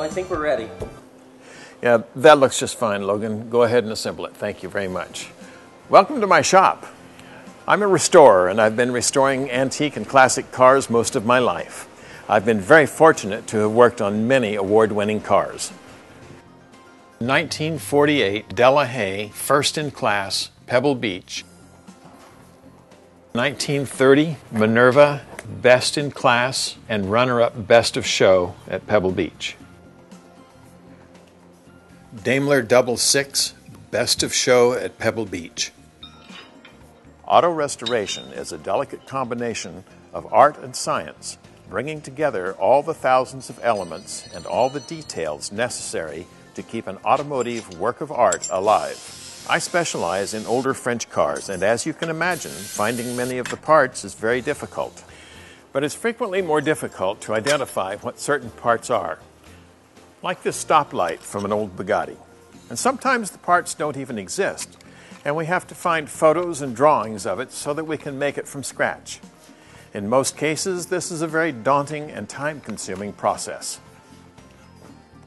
Well, I think we're ready. Yeah, that looks just fine, Logan. Go ahead and assemble it. Thank you very much. Welcome to my shop. I'm a restorer, and I've been restoring antique and classic cars most of my life. I've been very fortunate to have worked on many award-winning cars. 1948 Delahaye, first in class, Pebble Beach. 1930 Minerva, best in class and runner-up best of show at Pebble Beach. Daimler 66, best of show at Pebble Beach. Auto restoration is a delicate combination of art and science, bringing together all the thousands of elements and all the details necessary to keep an automotive work of art alive. I specialize in older French cars, and as you can imagine, finding many of the parts is very difficult. But it's frequently more difficult to identify what certain parts are, like this stoplight from an old Bugatti. And sometimes the parts don't even exist, and we have to find photos and drawings of it so that we can make it from scratch. In most cases, this is a very daunting and time-consuming process.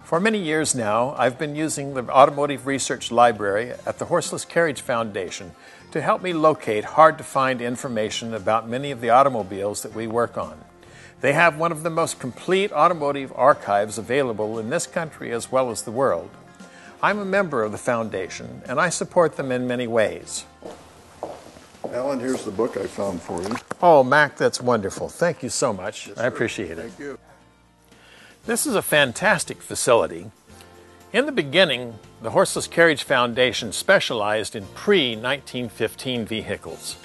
For many years now, I've been using the Automotive Research Library at the Horseless Carriage Foundation to help me locate hard-to-find information about many of the automobiles that we work on. They have one of the most complete automotive archives available in this country as well as the world. I'm a member of the foundation, and I support them in many ways. Alan, here's the book I found for you. Oh, Mac, that's wonderful. Thank you so much. Yes, I appreciate it. Thank you. This is a fantastic facility. In the beginning, the Horseless Carriage Foundation specialized in pre-1915 vehicles.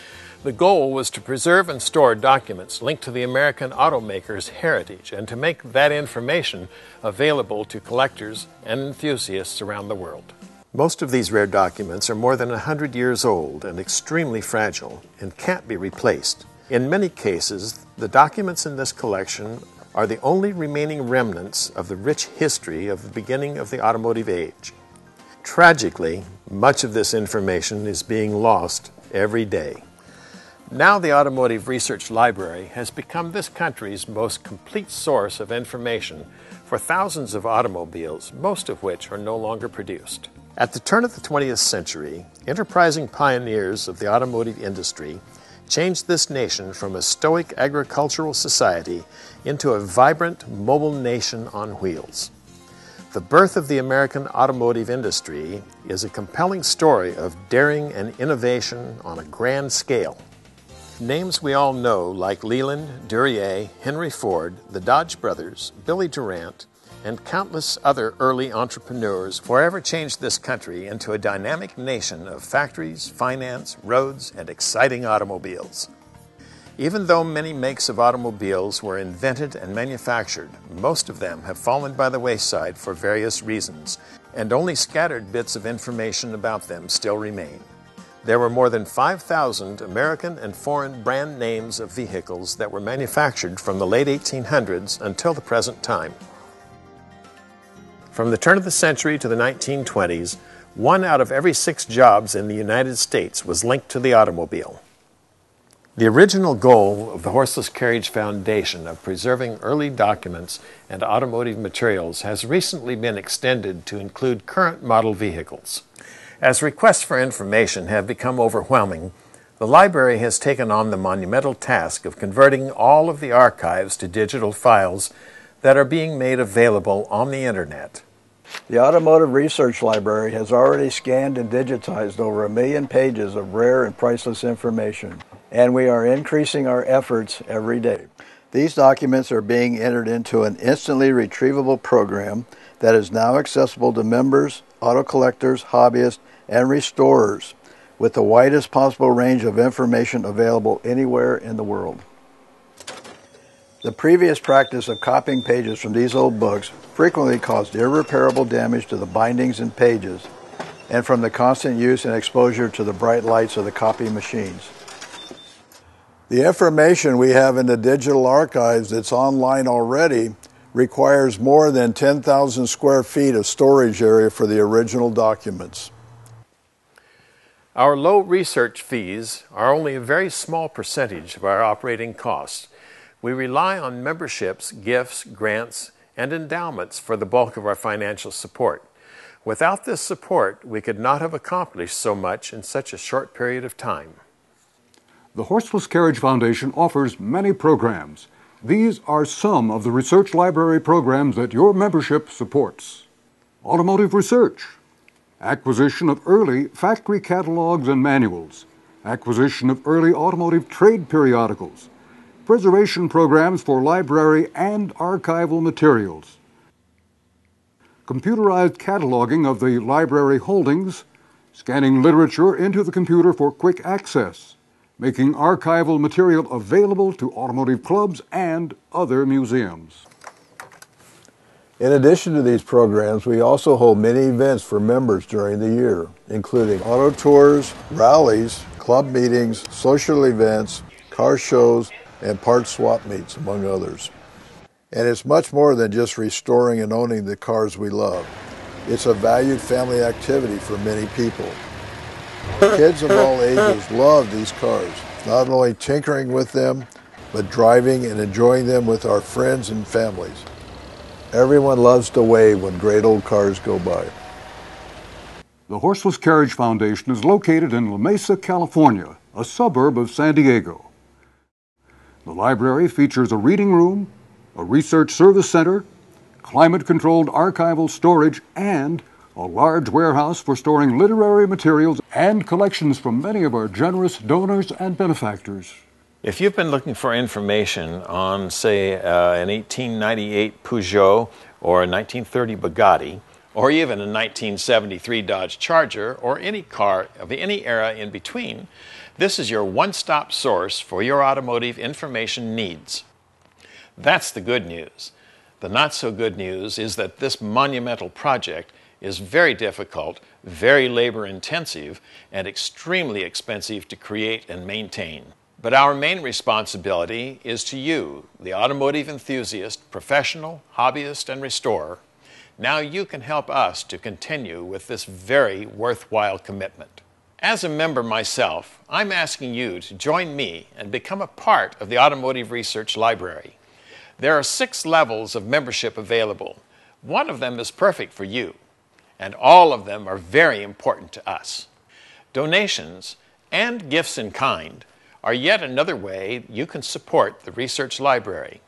The goal was to preserve and store documents linked to the American automaker's heritage and to make that information available to collectors and enthusiasts around the world. Most of these rare documents are more than 100 years old and extremely fragile and can't be replaced. In many cases, the documents in this collection are the only remaining remnants of the rich history of the beginning of the automotive age. Tragically, much of this information is being lost every day. Now the Automotive Research Library has become this country's most complete source of information for thousands of automobiles, most of which are no longer produced. At the turn of the 20th century, enterprising pioneers of the automotive industry changed this nation from a stoic agricultural society into a vibrant, mobile nation on wheels. The birth of the American automotive industry is a compelling story of daring and innovation on a grand scale. Names we all know, like Leland, Duryea, Henry Ford, the Dodge brothers, Billy Durant, and countless other early entrepreneurs, forever changed this country into a dynamic nation of factories, finance, roads, and exciting automobiles. Even though many makes of automobiles were invented and manufactured, most of them have fallen by the wayside for various reasons, and only scattered bits of information about them still remain. There were more than 5,000 American and foreign brand names of vehicles that were manufactured from the late 1800s until the present time. From the turn of the century to the 1920s, 1 out of every 6 jobs in the United States was linked to the automobile. The original goal of the Horseless Carriage Foundation of preserving early documents and automotive materials has recently been extended to include current model vehicles. As requests for information have become overwhelming, the library has taken on the monumental task of converting all of the archives to digital files that are being made available on the Internet. The Automotive Research Library has already scanned and digitized over 1 million pages of rare and priceless information, and we are increasing our efforts every day. These documents are being entered into an instantly retrievable program that is now accessible to members, auto collectors, hobbyists, and restorers, with the widest possible range of information available anywhere in the world. The previous practice of copying pages from these old books frequently caused irreparable damage to the bindings and pages, and from the constant use and exposure to the bright lights of the copy machines. The information we have in the digital archives that's online already requires more than 10,000 square feet of storage area for the original documents. Our low research fees are only a very small percentage of our operating costs. We rely on memberships, gifts, grants, and endowments for the bulk of our financial support. Without this support, we could not have accomplished so much in such a short period of time. The Horseless Carriage Foundation offers many programs. These are some of the research library programs that your membership supports. Automotive research, acquisition of early factory catalogs and manuals, acquisition of early automotive trade periodicals, preservation programs for library and archival materials, computerized cataloging of the library holdings, scanning literature into the computer for quick access, making archival material available to automotive clubs and other museums. In addition to these programs, we also hold many events for members during the year, including auto tours, rallies, club meetings, social events, car shows, and part swap meets, among others. And it's much more than just restoring and owning the cars we love. It's a valued family activity for many people. Kids of all ages love these cars, not only tinkering with them, but driving and enjoying them with our friends and families. Everyone loves to wave when great old cars go by. The Horseless Carriage Foundation is located in La Mesa, California, a suburb of San Diego. The library features a reading room, a research service center, climate-controlled archival storage, and a large warehouse for storing literary materials and collections from many of our generous donors and benefactors. If you've been looking for information on, say, an 1898 Peugeot or a 1930 Bugatti, or even a 1973 Dodge Charger, or any car of any era in between, this is your one-stop source for your automotive information needs. That's the good news. The not-so-good news is that this monumental project is very difficult, very labor-intensive, and extremely expensive to create and maintain. But our main responsibility is to you, the automotive enthusiast, professional, hobbyist, and restorer. Now you can help us to continue with this very worthwhile commitment. As a member myself, I'm asking you to join me and become a part of the Automotive Research Library. There are 6 levels of membership available. One of them is perfect for you, and all of them are very important to us. Donations and gifts in kind are yet another way you can support the research library.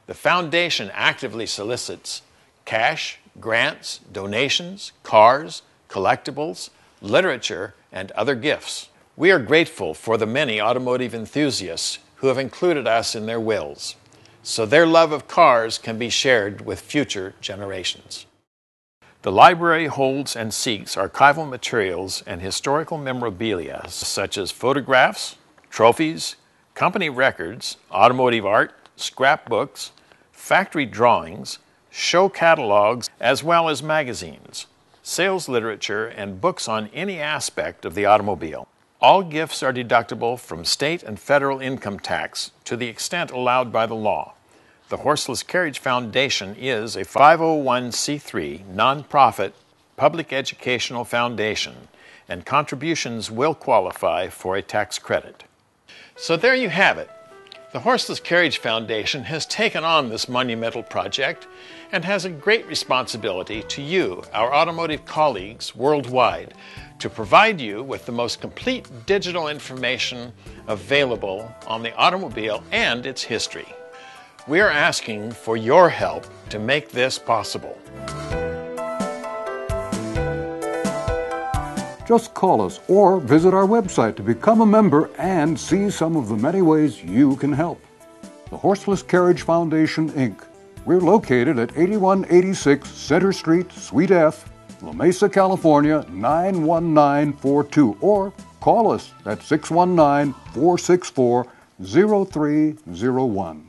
The foundation actively solicits cash, grants, donations, cars, collectibles, literature, and other gifts. We are grateful for the many automotive enthusiasts who have included us in their wills, so their love of cars can be shared with future generations. The library holds and seeks archival materials and historical memorabilia such as photographs, trophies, company records, automotive art, scrapbooks, factory drawings, show catalogs, as well as magazines, sales literature, and books on any aspect of the automobile. All gifts are deductible from state and federal income tax to the extent allowed by the law. The Horseless Carriage Foundation is a 501c3 nonprofit public educational foundation, and contributions will qualify for a tax credit. So there you have it. The Horseless Carriage Foundation has taken on this monumental project and has a great responsibility to you, our automotive colleagues worldwide, to provide you with the most complete digital information available on the automobile and its history. We are asking for your help to make this possible. Just call us or visit our website to become a member and see some of the many ways you can help. The Horseless Carriage Foundation, Inc. We're located at 8186 Center Street, Suite F, La Mesa, California, 91942, or call us at 619-464-0301.